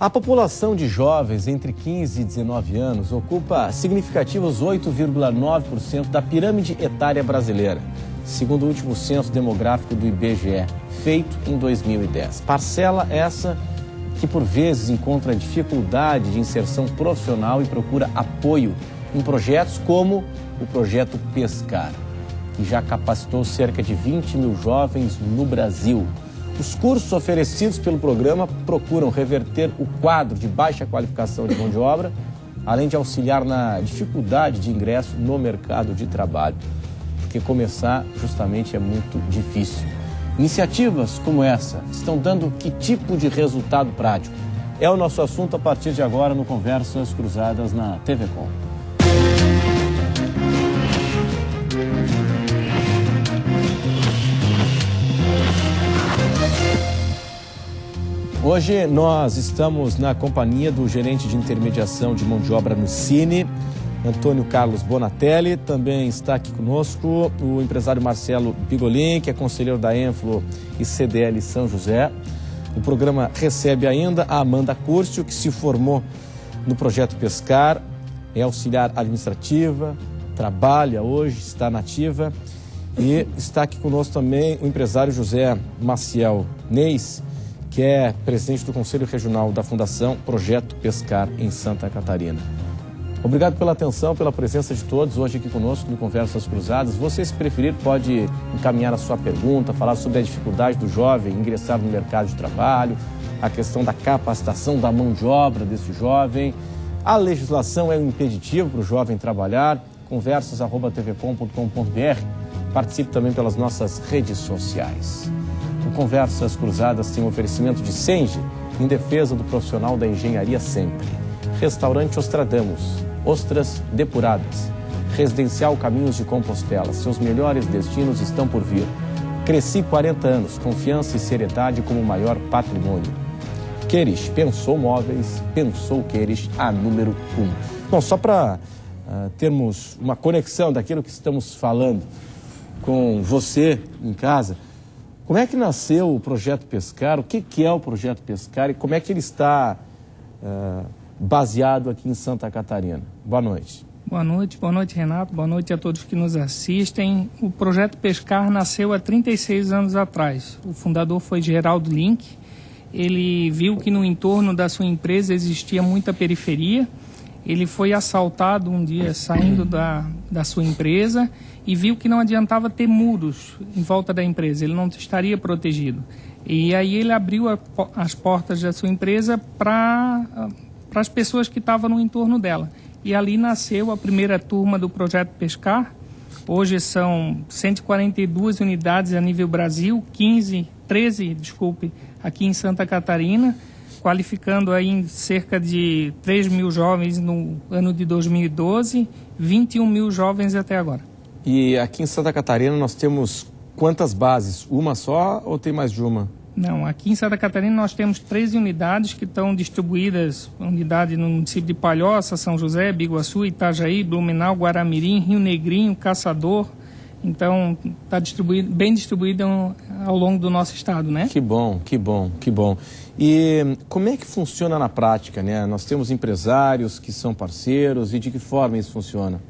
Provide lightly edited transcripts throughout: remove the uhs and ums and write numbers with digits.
A população de jovens entre 15 e 19 anos ocupa significativos 8,9% da pirâmide etária brasileira, segundo o último censo demográfico do IBGE, feito em 2010. Parcela essa que, por vezes, encontra dificuldade de inserção profissional e procura apoio em projetos como o Projeto Pescar, que já capacitou cerca de 20 mil jovens no Brasil. Os cursos oferecidos pelo programa procuram reverter o quadro de baixa qualificação de mão de obra, além de auxiliar na dificuldade de ingresso no mercado de trabalho, porque começar justamente é muito difícil. Iniciativas como essa estão dando que tipo de resultado prático? É o nosso assunto a partir de agora no Conversas Cruzadas na TV Com. Hoje nós estamos na companhia do gerente de intermediação de mão de obra no Cine, Antônio Carlos Bonatelli. Também está aqui conosco o empresário Marcelo Bigolin, que é conselheiro da Enflo e CDL São José. O programa recebe ainda a Amanda Curcio, que se formou no Projeto Pescar, é auxiliar administrativa, trabalha hoje, está na ativa. E está aqui conosco também o empresário José Maciel Neis, que é presidente do Conselho Regional da Fundação Projeto Pescar em Santa Catarina. Obrigado pela atenção, pela presença de todos hoje aqui conosco no Conversas Cruzadas. Você, se preferir, pode encaminhar a sua pergunta, falar sobre a dificuldade do jovem ingressar no mercado de trabalho, a questão da capacitação da mão de obra desse jovem. A legislação é um impeditivo para o jovem trabalhar. conversas@tvcom.com.br. Participe também pelas nossas redes sociais. O Conversas Cruzadas tem um oferecimento de Senge, em defesa do profissional da engenharia sempre. Restaurante Ostradamus, ostras depuradas. Residencial Caminhos de Compostela, seus melhores destinos estão por vir. Cresci 40 anos, confiança e seriedade como maior patrimônio. Queires, pensou móveis, pensou Queires, a número 1. Bom, só para termos uma conexão daquilo que estamos falando com você em casa, como é que nasceu o Projeto Pescar? O que é o Projeto Pescar e como é que ele está baseado aqui em Santa Catarina? Boa noite. Boa noite, Renato. Boa noite a todos que nos assistem. O Projeto Pescar nasceu há 36 anos atrás. O fundador foi Geraldo Link. Ele viu que no entorno da sua empresa existia muita periferia. Ele foi assaltado um dia saindo da sua empresa e viu que não adiantava ter muros em volta da empresa, ele não estaria protegido. E aí ele abriu as portas da sua empresa para as pessoas que estavam no entorno dela. E ali nasceu a primeira turma do Projeto Pescar. Hoje são 142 unidades a nível Brasil, 13 aqui em Santa Catarina, qualificando aí em cerca de 3 mil jovens no ano de 2012, 21 mil jovens até agora. E aqui em Santa Catarina nós temos quantas bases? Uma só ou tem mais de uma? Não, aqui em Santa Catarina nós temos 13 unidades que estão distribuídas, unidade no município de Palhoça, São José, Biguaçu, Itajaí, Blumenau, Guaramirim, Rio Negrinho, Caçador. Então está bem distribuído ao longo do nosso estado, né? Que bom. E como é que funciona na prática, né? Nós temos empresários que são parceiros e de que forma isso funciona?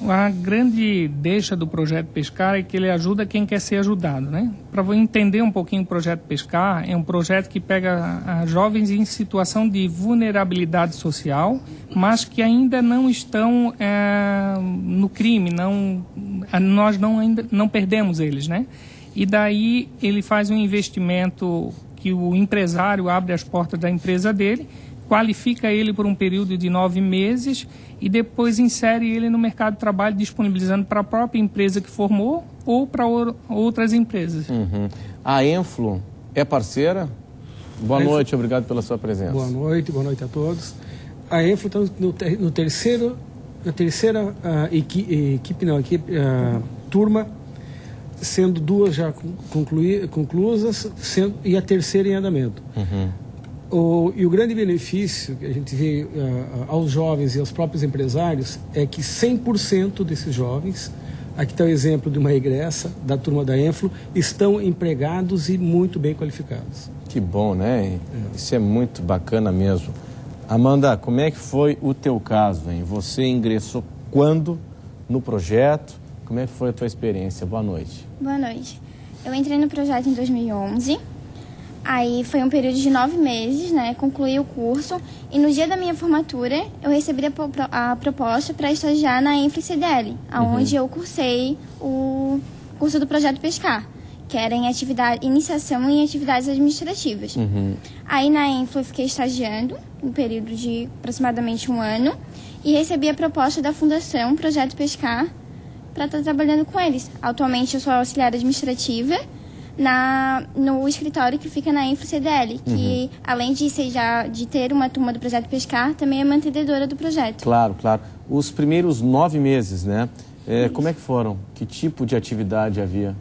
A grande deixa do Projeto Pescar é que ele ajuda quem quer ser ajudado, né? Para entender um pouquinho o Projeto Pescar, é um projeto que pega jovens em situação de vulnerabilidade social, mas que ainda não estão no crime, nós ainda não perdemos eles, né? E daí ele faz um investimento que o empresário abre as portas da empresa dele, qualifica ele por um período de 9 meses e depois insere ele no mercado de trabalho, disponibilizando para a própria empresa que formou ou para outras empresas. Uhum. A Enflo é parceira? Boa noite, obrigado pela sua presença. Boa noite a todos. A Enflo está na terceira turma, sendo 2 já conclusas e a terceira em andamento. Uhum. E o grande benefício que a gente vê aos jovens e aos próprios empresários é que 100% desses jovens Aqui está o exemplo de uma regressa da turma da Enflo, estão empregados e muito bem qualificados. Que bom, né? Isso é muito bacana mesmo. Amanda, como é que foi o teu caso, hein? Você ingressou quando no projeto? Como é que foi a tua experiência? Boa noite. Boa noite. Eu entrei no projeto em 2011, aí foi um período de 9 meses, né? Concluí o curso e no dia da minha formatura eu recebi a proposta para estagiar na Enflo CDL, onde eu cursei o curso do Projeto Pescar, que era em iniciação em atividades administrativas. Aí na Enflo eu fiquei estagiando, um período de aproximadamente 1 ano, e recebi a proposta da Fundação Projeto Pescar para estar trabalhando com eles. Atualmente eu sou auxiliar administrativa no escritório que fica na Enflo CDL, que além de ter uma turma do Projeto Pescar, também é mantenedora do projeto. Claro, claro. Os primeiros 9 meses, né? Como é que foram? Que tipo de atividade havia?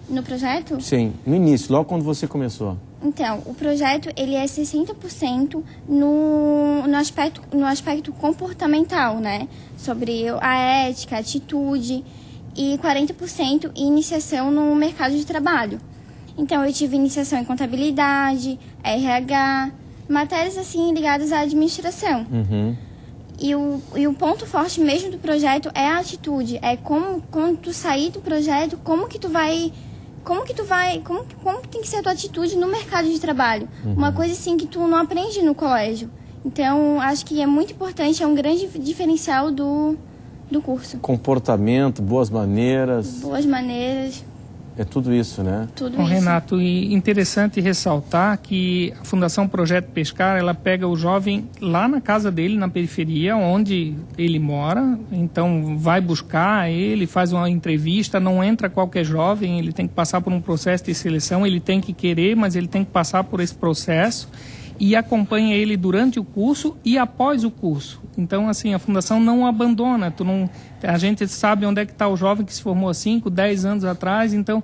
No projeto? Sim, no início, logo quando você começou. Então, o projeto ele é 60% no aspecto comportamental, né? Sobre a ética, a atitude, e 40% em iniciação no mercado de trabalho. Então, eu tive iniciação em contabilidade, RH, matérias assim ligadas à administração. E o ponto forte mesmo do projeto é a atitude. É como, quando tu sair do projeto, como que tem que ser a tua atitude no mercado de trabalho. Uma coisa assim que tu não aprende no colégio. Então, acho que é muito importante, é um grande diferencial do curso. Comportamento, boas maneiras. Boas maneiras. É tudo isso, né? Tudo Bom, isso. Renato, e interessante ressaltar que a Fundação Projeto Pescar, ela pega o jovem lá na casa dele, na periferia, onde ele mora. Então, vai buscar ele, faz uma entrevista, não entra qualquer jovem, ele tem que passar por um processo de seleção, ele tem que querer, mas ele tem que passar por esse processo e acompanha ele durante o curso e após o curso. Então, assim, a Fundação não abandona. A gente sabe onde é que está o jovem que se formou há 5, 10 anos atrás. Então,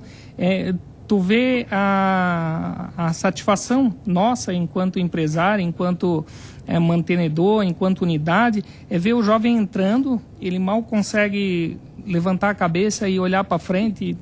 tu vê a satisfação nossa enquanto empresário, enquanto mantenedor, enquanto unidade, é ver o jovem entrando, ele mal consegue levantar a cabeça e olhar para frente,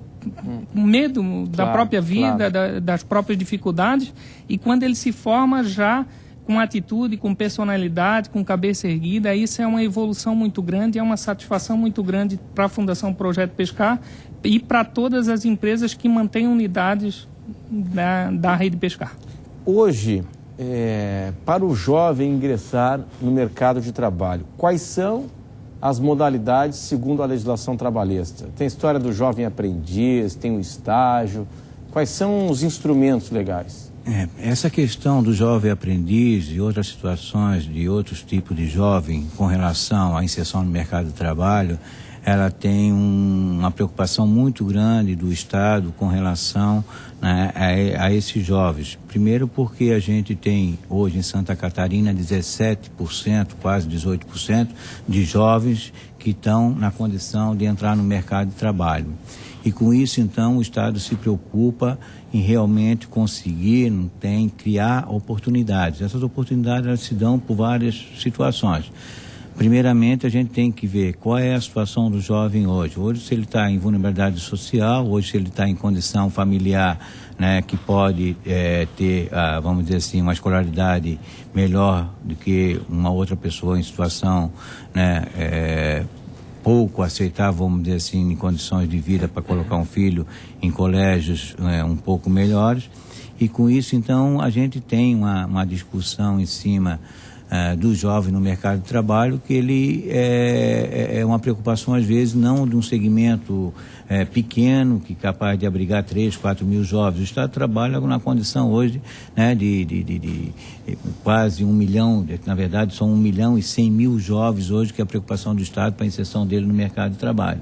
com medo da própria vida, das próprias dificuldades, e quando ele se forma já com atitude, com personalidade, com cabeça erguida, isso é uma evolução muito grande, é uma satisfação muito grande para a Fundação Projeto Pescar e para todas as empresas que mantêm unidades da rede Pescar. Hoje, para o jovem ingressar no mercado de trabalho, quais são as modalidades segundo a legislação trabalhista? Tem a história do jovem aprendiz, tem o estágio. Quais são os instrumentos legais? Essa questão do jovem aprendiz e outras situações de outros tipos de jovem com relação à inserção no mercado de trabalho, ela tem uma preocupação muito grande do Estado com relação, né, a esses jovens. Primeiro porque a gente tem hoje em Santa Catarina 17%, quase 18% de jovens que estão na condição de entrar no mercado de trabalho. E com isso, então, o Estado se preocupa em realmente conseguir, criar oportunidades. Essas oportunidades elas se dão por várias situações. Primeiramente, a gente tem que ver qual é a situação do jovem hoje. Hoje, se ele está em vulnerabilidade social, hoje, se ele está em condição familiar, né, que pode ter, vamos dizer assim, uma escolaridade melhor do que uma outra pessoa em situação, né, pouco aceitável, vamos dizer assim, em condições de vida para colocar um filho em colégios um pouco melhores. E com isso, então, a gente tem uma discussão em cima do jovem no mercado de trabalho, que ele é uma preocupação, às vezes, não de um segmento pequeno, que é capaz de abrigar 3, 4 mil jovens. O Estado trabalha na condição hoje, né, de quase 1 milhão, na verdade são 1.100.000 jovens hoje, que é a preocupação do Estado para a inserção dele no mercado de trabalho.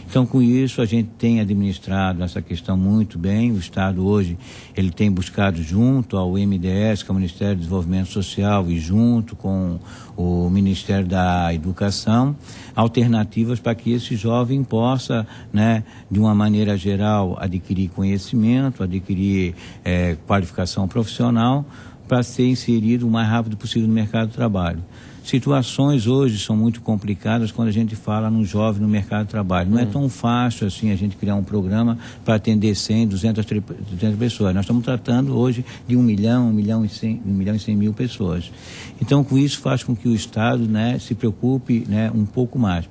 Então, com isso, a gente tem administrado essa questão muito bem. O Estado hoje, ele tem buscado junto ao MDS, que é o Ministério do Desenvolvimento Social, e junto com o Ministério da Educação, alternativas para que esse jovem possa, né, de uma maneira geral, adquirir conhecimento, adquirir qualificação profissional, para ser inserido o mais rápido possível no mercado de trabalho. situações hoje são muito complicadas quando a gente fala no jovem no mercado de trabalho. Não é tão fácil assim a gente criar um programa para atender 100, 200 pessoas. Nós estamos tratando hoje de 1 milhão e 100 mil pessoas. Então, com isso faz com que o Estado, né, se preocupe, né, um pouco mais.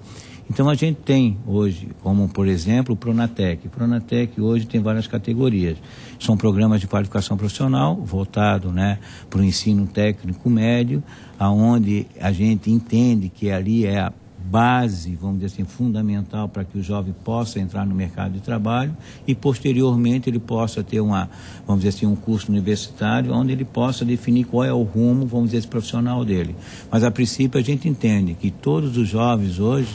Então, a gente tem hoje, como por exemplo, o Pronatec. O Pronatec hoje tem várias categorias. São programas de qualificação profissional voltado, né, para o ensino técnico médio, aonde a gente entende que ali é a base, vamos dizer assim, fundamental para que o jovem possa entrar no mercado de trabalho e posteriormente ele possa ter vamos dizer assim, um curso universitário onde ele possa definir qual é o rumo, vamos dizer, profissional dele. Mas a princípio a gente entende que todos os jovens hoje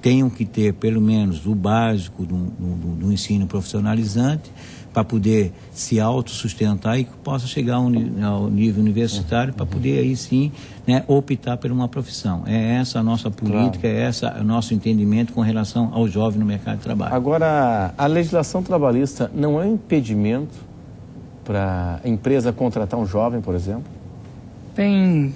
tenham que ter pelo menos o básico do ensino profissionalizante para poder se autossustentar e que possa chegar ao nível universitário para poder aí sim, né, optar por uma profissão. É essa a nossa política, é esse o nosso entendimento com relação ao jovem no mercado de trabalho. Agora, a legislação trabalhista não é um impedimento para a empresa contratar um jovem, por exemplo? Tem...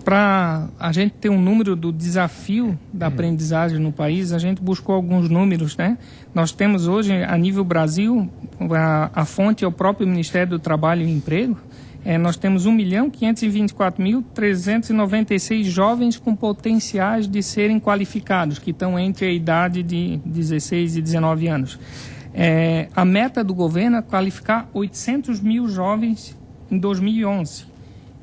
Para a gente ter um número do desafio da aprendizagem no país, a gente buscou alguns números, né? Nós temos hoje, a nível Brasil, a fonte é o próprio Ministério do Trabalho e Emprego, nós temos 1.524.396 jovens com potenciais de serem qualificados, que estão entre a idade de 16 e 19 anos. A meta do governo é qualificar 800 mil jovens em 2011.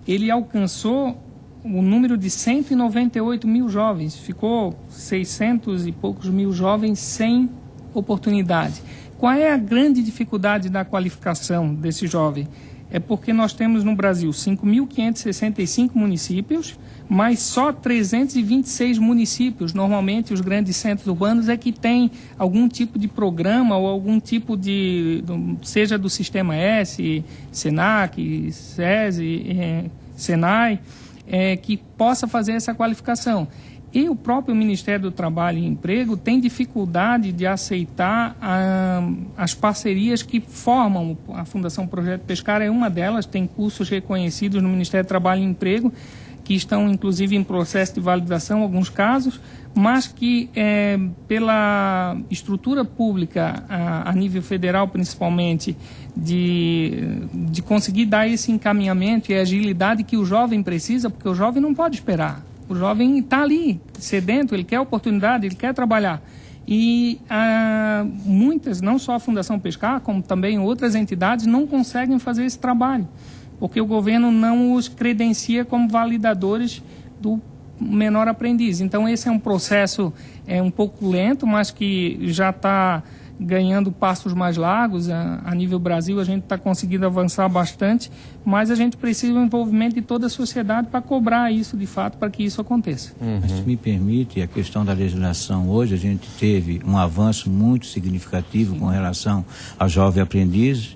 Ele alcançou o número de 198 mil jovens, ficou 600 e poucos mil jovens sem oportunidade. Qual é a grande dificuldade da qualificação desse jovem? É porque nós temos no Brasil 5.565 municípios, mas só 326 municípios, normalmente os grandes centros urbanos, é que tem algum tipo de programa ou algum tipo seja do Sistema S, Senac, SESI, Senai, que possa fazer essa qualificação. E o próprio Ministério do Trabalho e Emprego tem dificuldade de aceitar as parcerias que formam a Fundação Projeto Pescar. É uma delas, tem cursos reconhecidos no Ministério do Trabalho e Emprego, que estão inclusive em processo de validação, em alguns casos, mas que pela estrutura pública, a nível federal principalmente, de conseguir dar esse encaminhamento e agilidade que o jovem precisa, porque o jovem não pode esperar. O jovem está ali, sedento, ele quer oportunidade, ele quer trabalhar. E muitas, não só a Fundação Pescar, como também outras entidades, não conseguem fazer esse trabalho, porque o governo não os credencia como validadores do menor aprendiz. Então esse é um processo um pouco lento, mas que já está ganhando passos mais largos. A nível Brasil a gente está conseguindo avançar bastante, mas a gente precisa do envolvimento de toda a sociedade para cobrar isso de fato, para que isso aconteça. Mas se me permite, a questão da legislação hoje, a gente teve um avanço muito significativo com relação ao jovem aprendiz.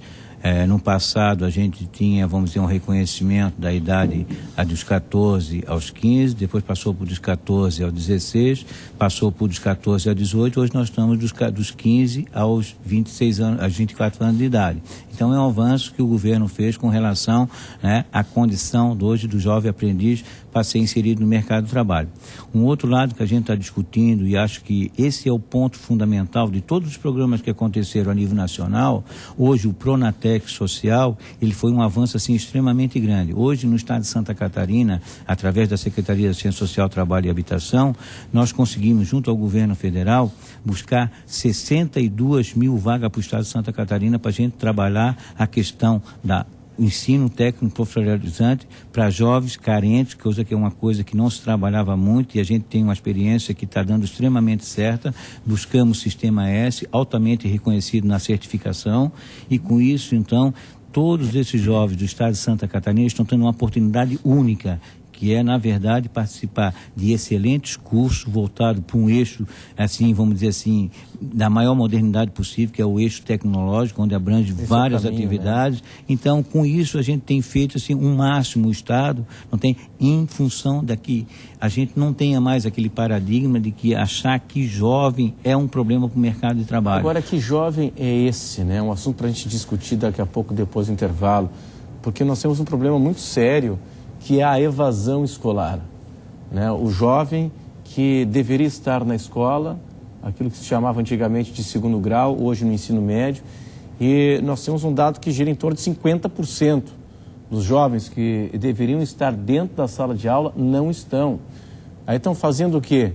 No passado a gente tinha, vamos dizer, um reconhecimento da idade dos 14 aos 15, depois passou por dos 14 aos 16, passou por dos 14 aos 18, hoje nós estamos dos 15 aos 26 anos, aos 24 anos de idade. Então é um avanço que o governo fez com relação, né, à condição hoje do jovem aprendiz para ser inserido no mercado de trabalho. Um outro lado que a gente está discutindo, e acho que esse é o ponto fundamental de todos os programas que aconteceram a nível nacional, hoje o Pronatec Social, ele foi um avanço assim extremamente grande. Hoje no estado de Santa Catarina, através da Secretaria de Ciência Social, Trabalho e Habitação, nós conseguimos, junto ao governo federal, buscar 62 mil vagas para o estado de Santa Catarina para a gente trabalhar a questão da ensino técnico profissionalizante para jovens carentes, que é uma coisa que não se trabalhava muito, e a gente tem uma experiência que está dando extremamente certa. Buscamos o Sistema S, altamente reconhecido na certificação, e com isso, então, todos esses jovens do estado de Santa Catarina estão tendo uma oportunidade única, que é, na verdade, participar de excelentes cursos voltados para um eixo, assim, vamos dizer assim, da maior modernidade possível, que é o eixo tecnológico, onde abrange várias atividades. Né? Então, com isso, a gente tem feito assim, um máximo o Estado, não tem, em função daqui, a gente não tenha mais aquele paradigma de que achar que jovem é um problema para o mercado de trabalho. Agora, que jovem é esse, né? Um assunto para a gente discutir daqui a pouco, depois do intervalo, porque nós temos um problema muito sério que é a evasão escolar, né? O jovem que deveria estar na escola, aquilo que se chamava antigamente de segundo grau, hoje no ensino médio, e nós temos um dado que gira em torno de 50% dos jovens que deveriam estar dentro da sala de aula não estão. Aí estão fazendo o quê?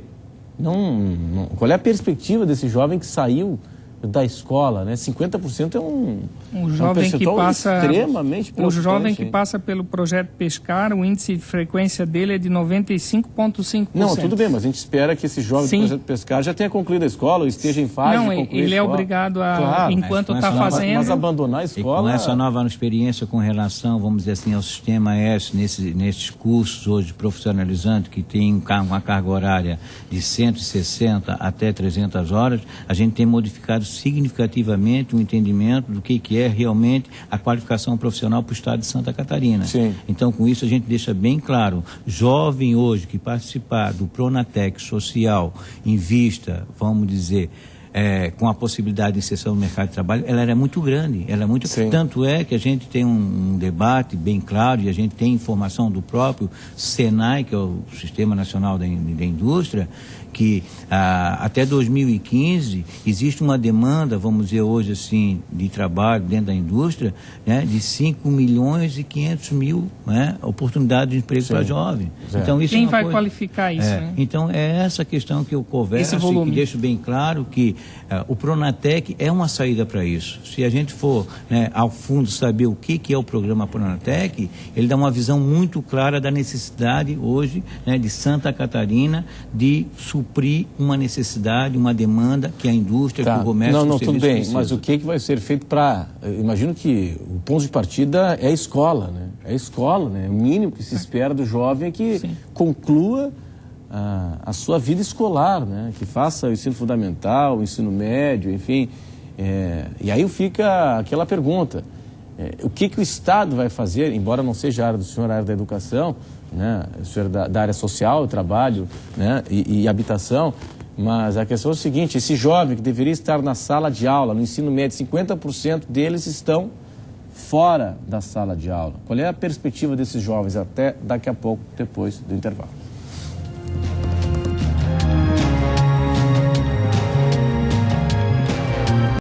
Qual é a perspectiva desse jovem que saiu da escola, né? 50% é um jovem que passa extremamente preocupante. O jovem que passa pelo projeto Pescar, o índice de frequência dele é de 95,5%. Não, tudo bem, mas a gente espera que esse jovem do projeto Pescar já tenha concluído a escola ou esteja em fase de concluir a escola. Ele é obrigado a, claro, enquanto está fazendo... Mas abandonar a escola... E com essa nova experiência com relação, vamos dizer assim, ao sistema S, nesses cursos hoje profissionalizantes, que tem uma carga horária de 160 até 300 horas, a gente tem modificado significativamente o entendimento do que é realmente a qualificação profissional para o estado de Santa Catarina. Sim. Então, com isso, a gente deixa bem claro, jovem hoje que participar do Pronatec social em vista, vamos dizer, com a possibilidade de inserção no mercado de trabalho, ela era muito grande, tanto é que a gente tem um debate bem claro e a gente tem informação do próprio SENAI, que é o Sistema Nacional da Indústria, que até 2015 existe uma demanda, vamos dizer hoje assim, de trabalho dentro da indústria, né, de 5 milhões e 500 mil, né, oportunidades de emprego para jovens. Então, isso quem vai qualificar isso? Né? Então, é essa questão que eu converso e que deixo bem claro que o Pronatec é uma saída para isso. Se a gente for, né, ao fundo saber o que é o programa Pronatec, ele dá uma visão muito clara da necessidade hoje, né, de Santa Catarina de suprir uma necessidade, uma demanda que a indústria, que o comércio... Não, tudo bem, mas o que vai ser feito para... Imagino que o ponto de partida é a escola, né? É a escola, né? O mínimo que se espera do jovem é que conclua a sua vida escolar, né? Que faça o ensino fundamental, o ensino médio, enfim. E aí fica aquela pergunta, o que o Estado vai fazer, embora não seja a área do senhor, a área da educação, né? O senhor da área social, trabalho, né? e habitação, mas a questão é o seguinte, esse jovem que deveria estar na sala de aula, no ensino médio, 50% deles estão fora da sala de aula. Qual é a perspectiva desses jovens até daqui a pouco, depois do intervalo?